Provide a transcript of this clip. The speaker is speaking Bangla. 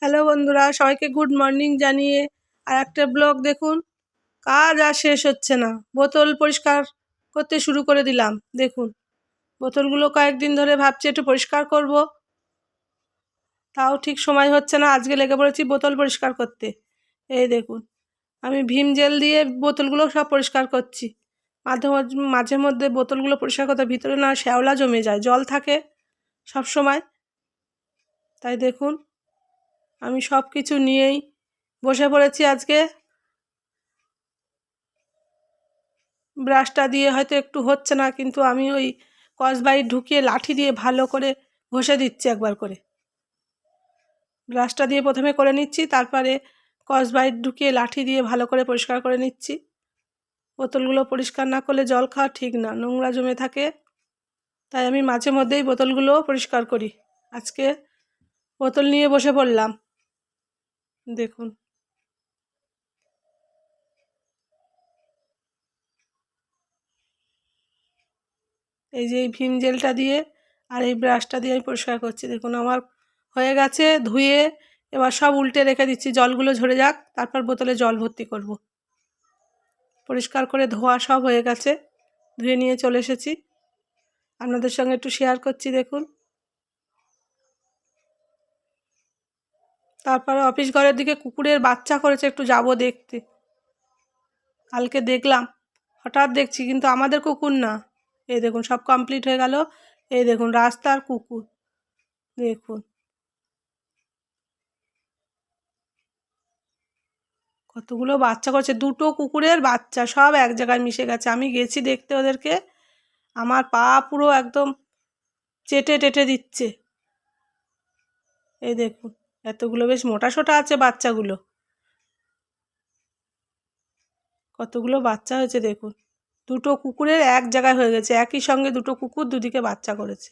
হ্যালো বন্ধুরা, সবাইকে গুড মর্নিং জানিয়ে আর একটা ব্লগ দেখুন। কাজ আর শেষ হচ্ছে না, বোতল পরিষ্কার করতে শুরু করে দিলাম। দেখুন বোতলগুলো কয়েকদিন ধরে ভাবছি একটু পরিষ্কার করব, তাও ঠিক সময় হচ্ছে না। আজকে লেগে পড়েছি বোতল পরিষ্কার করতে। এই দেখুন আমি ভিম জেল দিয়ে বোতলগুলো সব পরিষ্কার করছি। মাঝে মধ্যে বোতলগুলো পরিষ্কার করতে ভিতরে না শ্যাওলা জমে যায়, জল থাকে সব সময়। তাই দেখুন আমি সব কিছু নিয়েই বসে পড়েছি আজকে। ব্রাশটা দিয়ে হয়তো একটু হচ্ছে না, কিন্তু আমি ওই স্কচব্রাইট ঢুকিয়ে লাঠি দিয়ে ভালো করে ঘষে দিচ্ছি একবার করে। ব্রাশটা দিয়ে প্রথমে করে নিচ্ছি, তারপরে স্কচব্রাইট ঢুকিয়ে লাঠি দিয়ে ভালো করে পরিষ্কার করে নিচ্ছি। বোতলগুলো পরিষ্কার না করলে জল খাওয়া ঠিক না, নোংরা জমে থাকে। তাই আমি মাঝে মধ্যেই বোতলগুলো পরিষ্কার করি। আজকে বোতল নিয়ে বসে পড়লাম। দেখুন এই যে এই ভিম জেলটা দিয়ে আর এই ব্রাশটা দিয়ে আমি পরিষ্কার করছি। দেখুন আমার হয়ে গেছে ধুয়ে, এবার সব উল্টে রেখে দিচ্ছি, জলগুলো ঝরে যাক, তারপর বোতলে জল ভর্তি করব। পরিষ্কার করে ধোয়া সব হয়ে গেছে, ধুয়ে নিয়ে চলে এসেছি। আপনাদের সঙ্গে একটু শেয়ার করছি দেখুন। তারপরে অফিস ঘরের দিকে কুকুরের বাচ্চা করেছে, একটু যাব দেখতে। কালকে দেখলাম, হঠাৎ দেখছি, কিন্তু আমাদের কুকুর না। এই দেখুন সব কমপ্লিট হয়ে গেল। এই দেখুন রাস্তার কুকুর, দেখুন কতগুলো বাচ্চা করেছে। দুটো কুকুরের বাচ্চা সব এক জায়গায় মিশে গেছে। আমি গেছি দেখতে ওদেরকে, আমার পা পুরো একদম চেটে টেটে দিচ্ছে। এই দেখুন এতগুলো বেশ মোটা সোটা আছে বাচ্চাগুলো। কতগুলো বাচ্চা হয়েছে দেখুন। দুটো কুকুরের এক জায়গায় হয়ে গেছে, একই সঙ্গে দুটো কুকুর দুদিকে বাচ্চা করেছে।